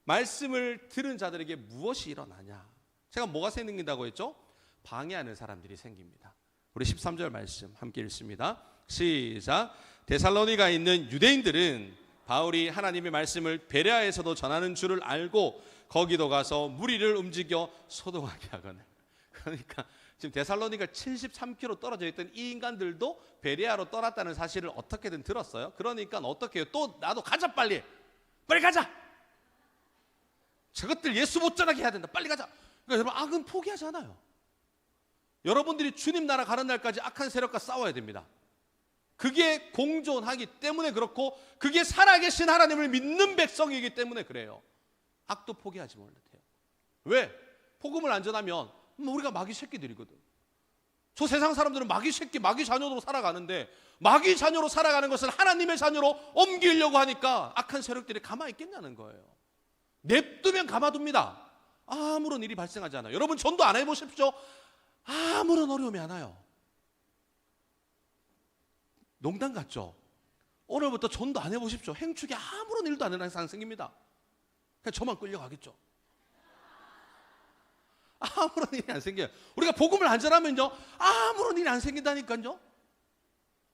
Speaker 1: 말씀을 들은 자들에게 무엇이 일어나냐? 제가 뭐가 생긴다고 했죠? 방해하는 사람들이 생깁니다. 우리 13절 말씀 함께 읽습니다. 시작. 데살로니가에 있는 유대인들은 바울이 하나님의 말씀을 베레아에서도 전하는 줄을 알고 거기도 가서 무리를 움직여 소동하게 하거늘. 그러니까 지금 데살로니가 73km 떨어져 있던 이 인간들도 베레아로 떠났다는 사실을 어떻게든 들었어요. 그러니까 어떻게 해요? 또 나도 가자, 빨리 가자. 저것들 예수 못 전하게 해야 된다. 빨리 가자. 그러니까 여러분 악은 포기하지 않아요. 여러분들이 주님 나라 가는 날까지 악한 세력과 싸워야 됩니다. 그게 공존하기 때문에 그렇고, 그게 살아계신 하나님을 믿는 백성이기 때문에 그래요. 악도 포기하지 못해요. 왜? 복음을 안 전하면 우리가 마귀 새끼들이거든. 저 세상 사람들은 마귀 새끼, 마귀 자녀로 살아가는데, 마귀 자녀로 살아가는 것을 하나님의 자녀로 옮기려고 하니까 악한 세력들이 가만히 있겠냐는 거예요. 냅두면 가만둡니다. 아무런 일이 발생하지 않아요. 여러분 전도 안 해보십시오. 아무런 어려움이 안 와요. 농담 같죠? 오늘부터 전도 안 해보십시오. 행축에 아무런 일도 안 일어나는 상황 생깁니다. 그냥 저만 끌려가겠죠. 아무런 일이 안 생겨요. 우리가 복음을 안 전하면요, 아무런 일이 안 생긴다니까요.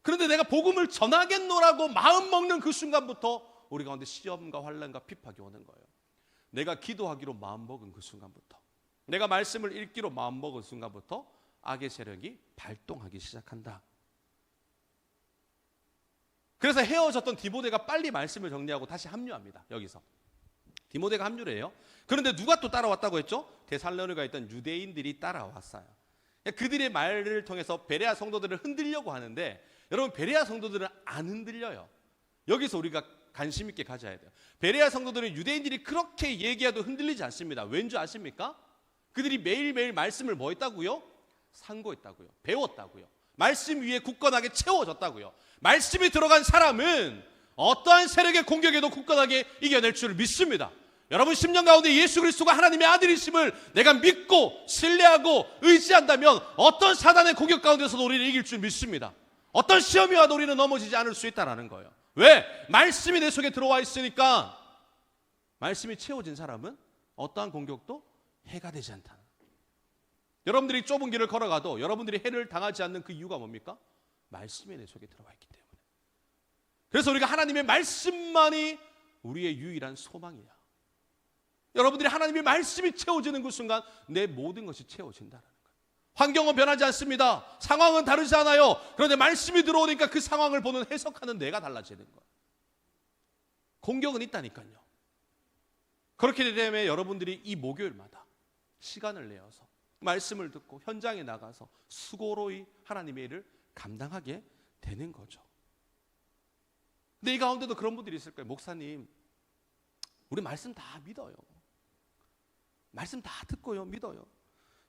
Speaker 1: 그런데 내가 복음을 전하겠노라고 마음 먹는 그 순간부터 우리 가운데 시험과 환난과 핍박이 오는 거예요. 내가 기도하기로 마음 먹은 그 순간부터, 내가 말씀을 읽기로 마음 먹은 순간부터 악의 세력이 발동하기 시작한다. 그래서 헤어졌던 디모데가 빨리 말씀을 정리하고 다시 합류합니다. 여기서 디모데가 합류를 해요. 그런데 누가 또 따라왔다고 했죠? 데살로니가에 있던 유대인들이 따라왔어요. 그들의 말을 통해서 베레아 성도들을 흔들려고 하는데, 여러분, 베레아 성도들은 안 흔들려요. 여기서 우리가 관심 있게 가져야 돼요. 베레아 성도들은 유대인들이 그렇게 얘기해도 흔들리지 않습니다. 왠지 아십니까? 그들이 매일매일 말씀을 뭐 했다고요? 상고했다고요. 배웠다고요. 말씀 위에 굳건하게 채워졌다고요. 말씀이 들어간 사람은 어떠한 세력의 공격에도 굳건하게 이겨낼 줄 믿습니다. 여러분 심령 가운데 예수 그리스도가 하나님의 아들이심을 내가 믿고 신뢰하고 의지한다면 어떤 사단의 공격 가운데서도 우리를 이길 줄 믿습니다. 어떤 시험이 와도 우리는 넘어지지 않을 수 있다는 거예요. 왜? 말씀이 내 속에 들어와 있으니까. 말씀이 채워진 사람은 어떠한 공격도 해가 되지 않다. 여러분들이 좁은 길을 걸어가도 여러분들이 해를 당하지 않는 그 이유가 뭡니까? 말씀이 내 속에 들어와 있기 때문에. 그래서 우리가 하나님의 말씀만이 우리의 유일한 소망이야. 여러분들이 하나님의 말씀이 채워지는 그 순간 내 모든 것이 채워진다는 거예요. 환경은 변하지 않습니다. 상황은 다르지 않아요. 그런데 말씀이 들어오니까 그 상황을 보는 해석하는 내가 달라지는 거예요. 공격은 있다니까요. 그렇기 때문에 여러분들이 이 목요일마다 시간을 내어서 말씀을 듣고 현장에 나가서 수고로이 하나님의 일을 감당하게 되는 거죠. 근데 이 가운데도 그런 분들이 있을 거예요. 목사님, 우리 말씀 다 믿어요. 말씀 다 듣고요, 믿어요.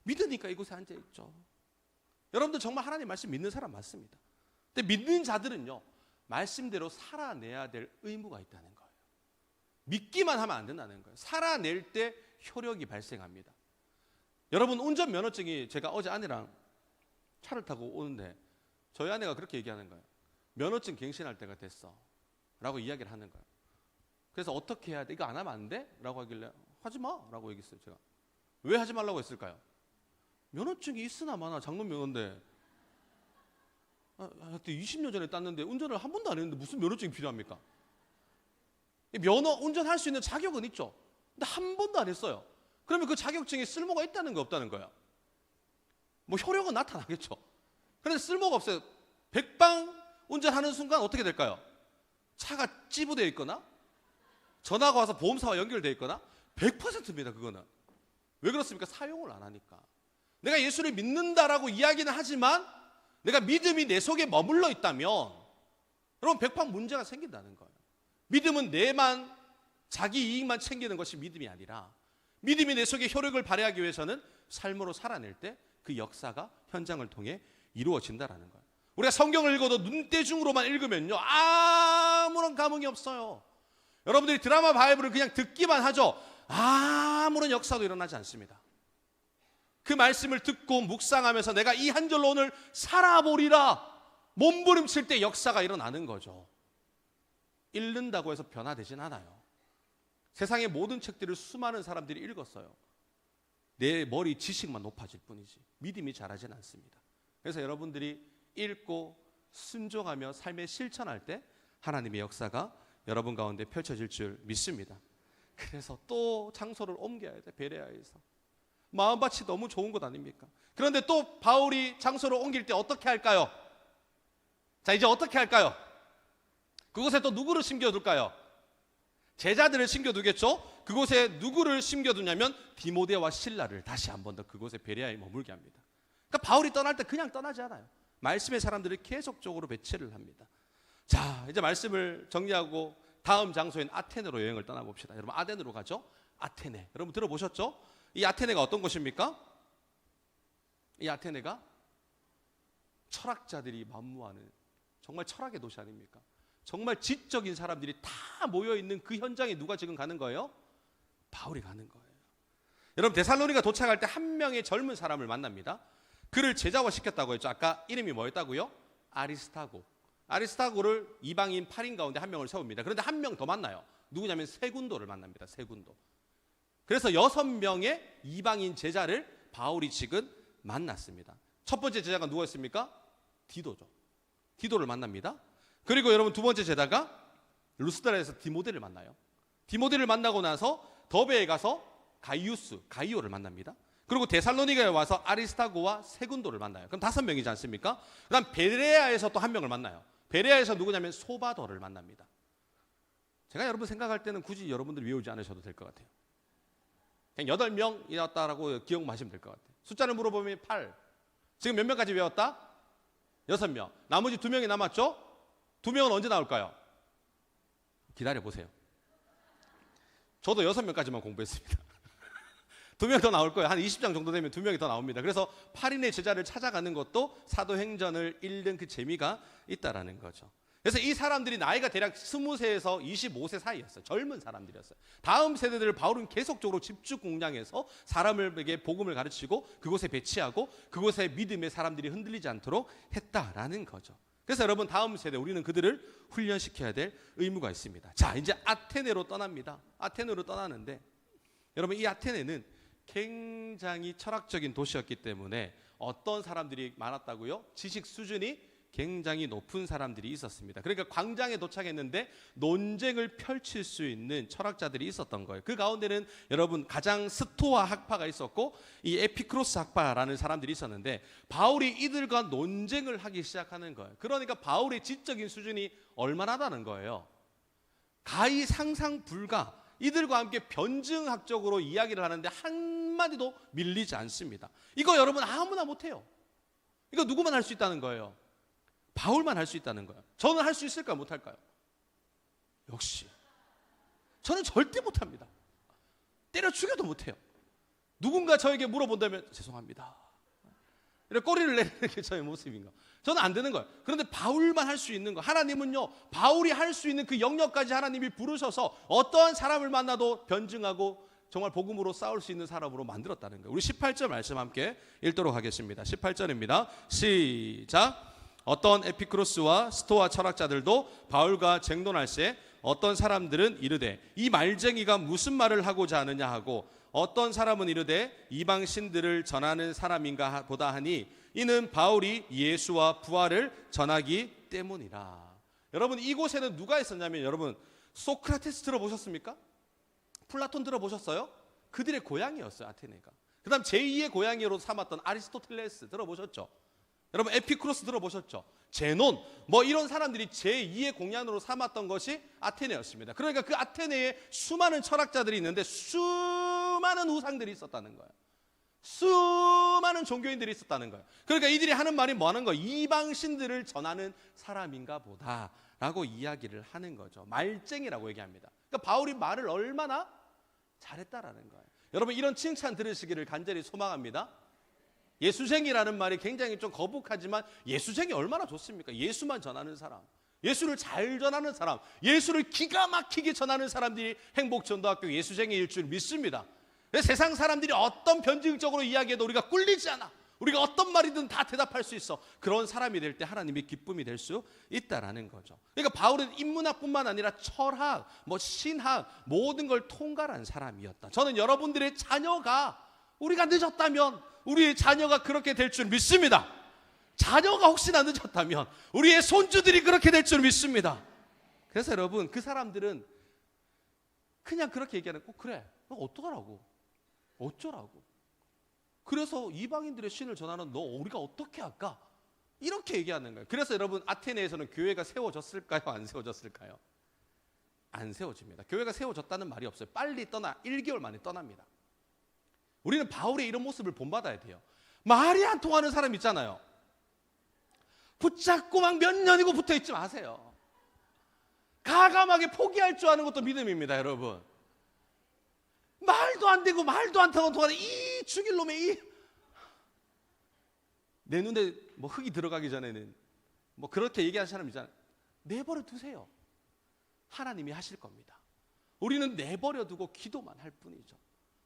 Speaker 1: 믿으니까 이곳에 앉아있죠. 여러분들 정말 하나님 말씀 믿는 사람 맞습니다. 근데 믿는 자들은요, 말씀대로 살아내야 될 의무가 있다는 거예요. 믿기만 하면 안 된다는 거예요. 살아낼 때 효력이 발생합니다. 여러분, 운전면허증이, 제가 어제 아내랑 차를 타고 오는데 저희 아내가 그렇게 얘기하는 거예요. 면허증 갱신할 때가 됐어 라고 이야기를 하는 거예요. 그래서 어떻게 해야 돼? 이거 안 하면 안 돼? 라고 하길래 하지 마 라고 얘기했어요. 제가 왜 하지 말라고 했을까요? 면허증이 있으나 마나 장롱 면허인데 20년 전에 땄는데 운전을 한 번도 안 했는데 무슨 면허증이 필요합니까? 면허 운전할 수 있는 자격은 있죠. 근데 한 번도 안 했어요. 그러면 그 자격증이 쓸모가 있다는 거 없다는 거예요? 뭐 효력은 나타나겠죠. 그런데 쓸모가 없어요. 백방 운전하는 순간 어떻게 될까요? 차가 찌부되어 있거나 전화가 와서 보험사와 연결되어 있거나 100%입니다. 그거는. 왜 그렇습니까? 사용을 안 하니까. 내가 예수를 믿는다라고 이야기는 하지만 내가 믿음이 내 속에 머물러 있다면 여러분 100% 문제가 생긴다는 거예요. 믿음은 내만 자기 이익만 챙기는 것이 믿음이 아니라 믿음이 내 속에 효력을 발휘하기 위해서는 삶으로 살아낼 때 그 역사가 현장을 통해 이루어진다라는 거예요. 우리가 성경을 읽어도 눈대중으로만 읽으면요 아무런 감흥이 없어요. 여러분들이 드라마 바이블을 그냥 듣기만 하죠. 아무런 역사도 일어나지 않습니다. 그 말씀을 듣고 묵상하면서 내가 이 한 절로 오늘 살아보리라 몸부림칠 때 역사가 일어나는 거죠. 읽는다고 해서 변화되진 않아요. 세상의 모든 책들을 수많은 사람들이 읽었어요. 내 머리 지식만 높아질 뿐이지 믿음이 자라진 않습니다. 그래서 여러분들이 읽고 순종하며 삶에 실천할 때 하나님의 역사가 여러분 가운데 펼쳐질 줄 믿습니다. 그래서 또 장소를 옮겨야 돼. 베레아에서 마음밭이 너무 좋은 것 아닙니까? 그런데 또 바울이 장소를 옮길 때 어떻게 할까요? 자, 이제 어떻게 할까요? 그곳에 또 누구를 심겨둘까요? 제자들을 심겨두겠죠? 그곳에 누구를 심겨두냐면 디모데와 실라를 다시 한 번 더 그곳에 베레아에 머물게 합니다. 그러니까 바울이 떠날 때 그냥 떠나지 않아요. 말씀의 사람들을 계속적으로 배치를 합니다. 자, 이제 말씀을 정리하고 다음 장소인 아테네로 여행을 떠나봅시다. 여러분, 아덴으로 가죠? 아테네. 여러분 들어보셨죠? 이 아테네가 어떤 곳입니까? 이 아테네가 철학자들이 만무하는 정말 철학의 도시 아닙니까? 정말 지적인 사람들이 다 모여있는 그 현장에 누가 지금 가는 거예요? 바울이 가는 거예요. 여러분, 데살로니가 도착할 때 한 명의 젊은 사람을 만납니다. 그를 제자화시켰다고 했죠. 아까 이름이 뭐였다고요? 아리스타고. 아리스타고를 이방인 8인 가운데 한 명을 세웁니다. 그런데 한 명 더 만나요. 누구냐면 세군도를 만납니다. 세군도. 그래서 6명의 이방인 제자를 바울이 지금 만났습니다. 첫 번째 제자가 누구였습니까? 디도죠. 디도를 만납니다. 그리고 여러분 두 번째 제자가 루스드라에서 디모데를 만나요. 디모데를 만나고 나서 더베에 가서 가이오를 만납니다. 그리고 데살로니가에 와서 아리스타고와 세군도를 만나요. 그럼 5명이지 않습니까? 그다음 베레아에서 또 한 명을 만나요. 베레아에서 누구냐면 소바더를 만납니다. 제가 여러분 생각할 때는 굳이 여러분들 외우지 않으셔도 될 것 같아요. 그냥 8명이었다라고 기억하시면 될 것 같아요. 숫자를 물어보면 8. 지금 몇 명까지 외웠다? 6명. 나머지 2명이 남았죠? 2명은 언제 나올까요? 기다려보세요. 저도 6명까지만 공부했습니다. 2명 더 나올 거예요. 한 20장 정도 되면 2명이 더 나옵니다. 그래서 8인의 제자를 찾아가는 것도 사도행전을 읽는 그 재미가 있다라는 거죠. 그래서 이 사람들이 나이가 대략 20세에서 25세 사이였어요. 젊은 사람들이었어요. 다음 세대들을 바울은 계속적으로 집중 공략해서 사람에게 복음을 가르치고 그곳에 배치하고 그곳에 믿음의 사람들이 흔들리지 않도록 했다라는 거죠. 그래서 여러분 다음 세대 우리는 그들을 훈련시켜야 될 의무가 있습니다. 자, 이제 아테네로 떠납니다. 아테네로 떠나는데 여러분 이 아테네는 굉장히 철학적인 도시였기 때문에 어떤 사람들이 많았다고요? 지식 수준이 굉장히 높은 사람들이 있었습니다. 그러니까 광장에 도착했는데 논쟁을 펼칠 수 있는 철학자들이 있었던 거예요. 그 가운데는 여러분 가장 스토아 학파가 있었고 이 에피크로스 학파라는 사람들이 있었는데 바울이 이들과 논쟁을 하기 시작하는 거예요. 그러니까 바울의 지적인 수준이 얼마나다는 거예요. 가히 상상 불가. 이들과 함께 변증학적으로 이야기를 하는데 한마디도 밀리지 않습니다. 이거 여러분 아무나 못해요. 이거 누구만 할 수 있다는 거예요. 바울만 할 수 있다는 거예요. 저는 할 수 있을까요? 못할까요? 역시 저는 절대 못합니다. 때려 죽여도 못해요. 누군가 저에게 물어본다면 죄송합니다. 이렇게 꼬리를 내리는 게 저의 모습인가? 저는 안 되는 거예요. 그런데 바울만 할 수 있는 거. 하나님은요, 바울이 할 수 있는 그 영역까지 하나님이 부르셔서 어떠한 사람을 만나도 변증하고 정말 복음으로 싸울 수 있는 사람으로 만들었다는 거예요. 우리 18절 말씀 함께 읽도록 하겠습니다. 18절입니다. 시작. 어떤 에피크로스와 스토아 철학자들도 바울과 쟁론할 새 어떤 사람들은 이르되 이 말쟁이가 무슨 말을 하고자 하느냐 하고 어떤 사람은 이르되 이방 신들을 전하는 사람인가 보다 하니 이는 바울이 예수와 부활을 전하기 때문이라. 여러분 이곳에는 누가 있었냐면 여러분 소크라테스 들어보셨습니까? 플라톤 들어보셨어요? 그들의 고향이었어요. 아테네가. 그 다음 제2의 고향으로 삼았던 아리스토텔레스 들어보셨죠? 여러분 에피크로스 들어보셨죠? 제논 뭐 이런 사람들이 제2의 공양으로 삼았던 것이 아테네였습니다. 그러니까 그 아테네에 수많은 철학자들이 있는데 수많은 우상들이 있었다는 거예요. 수많은 종교인들이 있었다는 거예요. 그러니까 이들이 하는 말이 뭐 하는 거예요? 이방신들을 전하는 사람인가 보다 라고 이야기를 하는 거죠. 말쟁이라고 얘기합니다. 그러니까 바울이 말을 얼마나 잘했다라는 거예요. 여러분 이런 칭찬 들으시기를 간절히 소망합니다. 예수쟁이라는 말이 굉장히 좀 거북하지만 예수쟁이 얼마나 좋습니까? 예수만 전하는 사람, 예수를 잘 전하는 사람, 예수를 기가 막히게 전하는 사람들이 행복전도학교 예수쟁이일 줄 믿습니다. 세상 사람들이 어떤 변증적으로 이야기해도 우리가 꿀리지 않아. 우리가 어떤 말이든 다 대답할 수 있어. 그런 사람이 될 때 하나님의 기쁨이 될 수 있다라는 거죠. 그러니까 바울은 인문학뿐만 아니라 철학, 신학 모든 걸 통달한 사람이었다. 저는 여러분들의 자녀가 우리가 늦었다면 우리의 자녀가 그렇게 될 줄 믿습니다. 자녀가 혹시나 늦었다면 우리의 손주들이 그렇게 될 줄 믿습니다. 그래서 여러분 그 사람들은 그냥 그렇게 얘기하는 그래 너 어떡하라고 어쩌라고 그래서 이방인들의 신을 전하는 너 우리가 어떻게 할까 이렇게 얘기하는 거예요. 그래서 여러분 아테네에서는 교회가 세워졌을까요? 안 세워졌을까요? 안 세워집니다. 교회가 세워졌다는 말이 없어요. 빨리 1개월 만에 떠납니다. 우리는 바울의 이런 모습을 본받아야 돼요. 말이 안 통하는 사람 있잖아요. 붙잡고 막 몇 년이고 붙어있지 마세요. 가감하게 포기할 줄 아는 것도 믿음입니다. 여러분 말도 안 되고 말도 안 통하는 이 죽일 놈의 내 눈에 흙이 들어가기 전에는 그렇게 얘기하는 사람 있잖아요. 내버려 두세요. 하나님이 하실 겁니다. 우리는 내버려 두고 기도만 할 뿐이죠.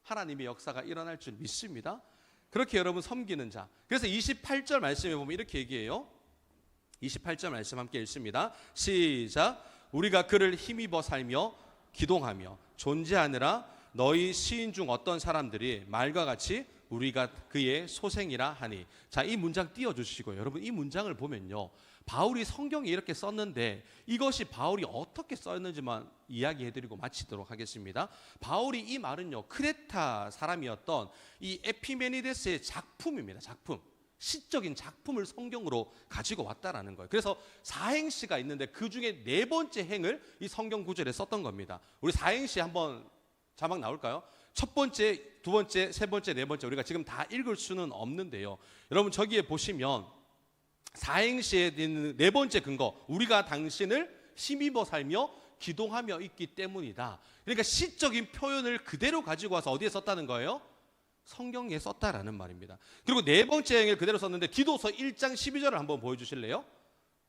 Speaker 1: 하나님의 역사가 일어날 줄 믿습니다. 그렇게 여러분 섬기는 자. 그래서 28절 말씀에 보면 이렇게 얘기해요. 28절 말씀 함께 읽습니다. 시작. 우리가 그를 힘입어 살며 기동하며 존재하느라 너희 시인 중 어떤 사람들이 말과 같이 우리가 그의 소생이라 하니. 자, 이 문장 띄워주시고요. 여러분, 이 문장을 보면요, 바울이 성경에 이렇게 썼는데 이것이 바울이 어떻게 썼는지만 이야기해드리고 마치도록 하겠습니다. 바울이 이 말은요, 크레타 사람이었던 이 에피메니데스의 작품입니다. 작품, 시적인 작품을 성경으로 가지고 왔다라는 거예요. 그래서 사행시가 있는데 그 중에 네 번째 행을 이 성경 구절에 썼던 겁니다. 우리 사행시 한번 자막 나올까요? 첫 번째, 두 번째, 세 번째, 네 번째, 우리가 지금 다 읽을 수는 없는데요, 여러분 저기에 보시면 사행시에 있는 네 번째 근거, 우리가 당신을 힘입어 살며 기동하며 있기 때문이다. 그러니까 시적인 표현을 그대로 가지고 와서 어디에 썼다는 거예요? 성경에 썼다라는 말입니다. 그리고 네 번째 행을 그대로 썼는데 디도서 1장 12절을 한번 보여주실래요?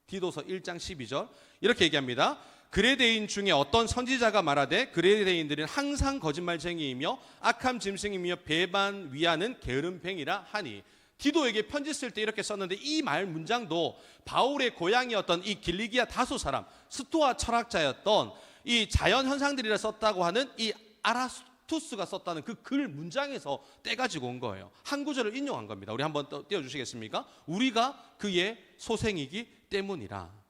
Speaker 1: 디도서 1장 12절 이렇게 얘기합니다. 그레데인 중에 어떤 선지자가 말하되 그레데인들은 항상 거짓말쟁이이며 악함 짐승이며 배반 위하는 게으름뱅이라 하니. 디도에게 편지 쓸 때 이렇게 썼는데 이 말 문장도 바울의 고향이었던 이 길리기아 다소 사람, 스토아 철학자였던 이 자연 현상들이라 썼다고 하는 이 아라투스가 썼다는 그 글 문장에서 떼가지고 온 거예요. 한 구절을 인용한 겁니다. 우리 한번 띄워주시겠습니까? 우리가 그의 소생이기 때문이라.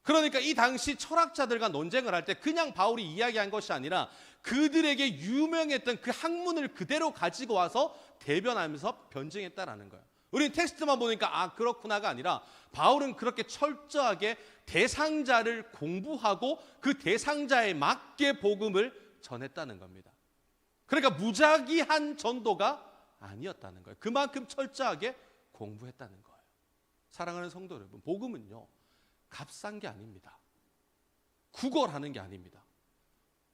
Speaker 1: 그러니까 이 당시 철학자들과 논쟁을 할 때 그냥 바울이 이야기한 것이 아니라 그들에게 유명했던 그 학문을 그대로 가지고 와서 대변하면서 변증했다라는 거예요. 우리는 텍스트만 보니까 아 그렇구나가 아니라 바울은 그렇게 철저하게 대상자를 공부하고 그 대상자에 맞게 복음을 전했다는 겁니다. 그러니까 무작위한 전도가 아니었다는 거예요. 그만큼 철저하게 공부했다는 거예요. 사랑하는 성도 여러분, 복음은요 값싼 게 아닙니다. 구걸하는 게 아닙니다.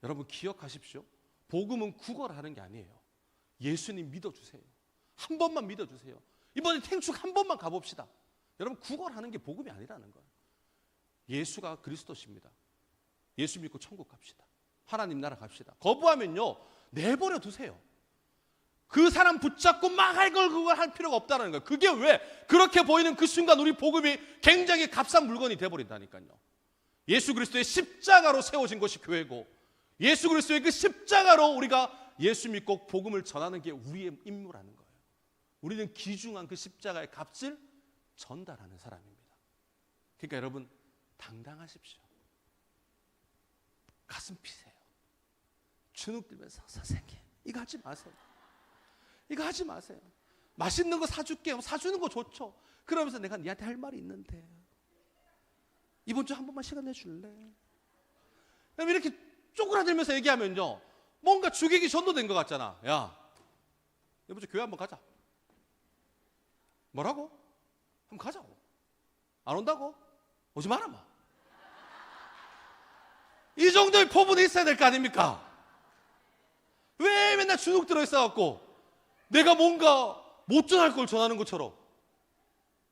Speaker 1: 여러분 기억하십시오. 복음은 구걸하는 게 아니에요. 예수님 믿어주세요. 한 번만 믿어주세요. 이번에 탱축 한 번만 가봅시다. 여러분 구걸하는 게 복음이 아니라는 거예요. 예수가 그리스도십니다. 예수 믿고 천국 갑시다. 하나님 나라 갑시다. 거부하면요 내버려 두세요. 그 사람 붙잡고 막 할 걸 그걸 할 필요가 없다는 거예요. 그게 왜 그렇게 보이는 그 순간 우리 복음이 굉장히 값싼 물건이 돼버린다니까요. 예수 그리스도의 십자가로 세워진 것이 교회고, 예수 그리스도의 그 십자가로 우리가 예수 믿고 복음을 전하는 게 우리의 임무라는 거예요. 우리는 귀중한 그 십자가의 값을 전달하는 사람입니다. 그러니까 여러분 당당하십시오. 가슴 피세요. 주눅 들면서 선생님 이거 하지 마세요. 이거 하지 마세요. 맛있는 거 사줄게요. 사주는 거 좋죠. 그러면서 내가 니한테 할 말이 있는데 이번 주 한 번만 시간 내줄래? 이렇게 쪼그라들면서 얘기하면요 뭔가 주객이 전도된 것 같잖아. 야 이번 주 교회 한번 가자. 뭐라고? 한번 가자고. 안 온다고? 오지 마라 마. 이 정도의 포부는 있어야 될 거 아닙니까? 왜 맨날 주눅 들어 있어갖고 내가 뭔가 못 전할 걸 전하는 것처럼,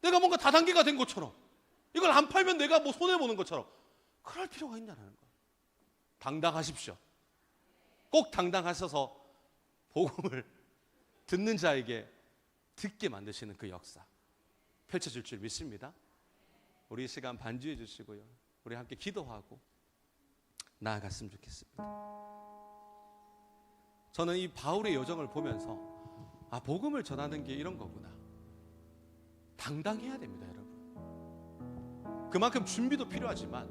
Speaker 1: 내가 뭔가 다단계가 된 것처럼, 이걸 안 팔면 내가 뭐 손해보는 것처럼 그럴 필요가 있냐는 거예요. 당당하십시오. 꼭 당당하셔서 복음을 듣는 자에게 듣게 만드시는 그 역사 펼쳐질 줄 믿습니다. 우리 이 시간 반주해 주시고요, 우리 함께 기도하고 나아갔으면 좋겠습니다. 저는 이 바울의 여정을 보면서 아 복음을 전하는 게 이런 거구나. 당당해야 됩니다, 여러분. 그만큼 준비도 필요하지만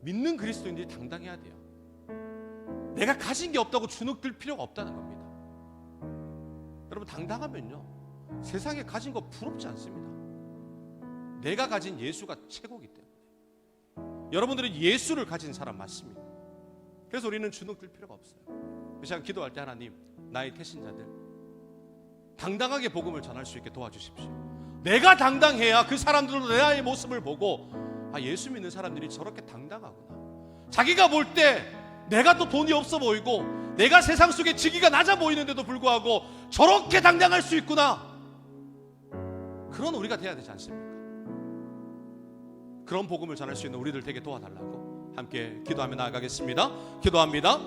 Speaker 1: 믿는 그리스도인들이 당당해야 돼요. 내가 가진 게 없다고 주눅 들 필요가 없다는 겁니다. 여러분 당당하면요 세상에 가진 거 부럽지 않습니다. 내가 가진 예수가 최고이기 때문에. 여러분들은 예수를 가진 사람 맞습니다. 그래서 우리는 주눅 들 필요가 없어요. 그 시간 기도할 때 하나님 나의 태신자들 당당하게 복음을 전할 수 있게 도와주십시오. 내가 당당해야 그 사람들도 나의 모습을 보고 아 예수 믿는 사람들이 저렇게 당당하구나. 자기가 볼 때 내가 또 돈이 없어 보이고 내가 세상 속에 직위가 낮아 보이는데도 불구하고 저렇게 당당할 수 있구나. 그런 우리가 돼야 되지 않습니까? 그런 복음을 전할 수 있는 우리들 되게 도와달라고 함께 기도하며 나아가겠습니다. 기도합니다.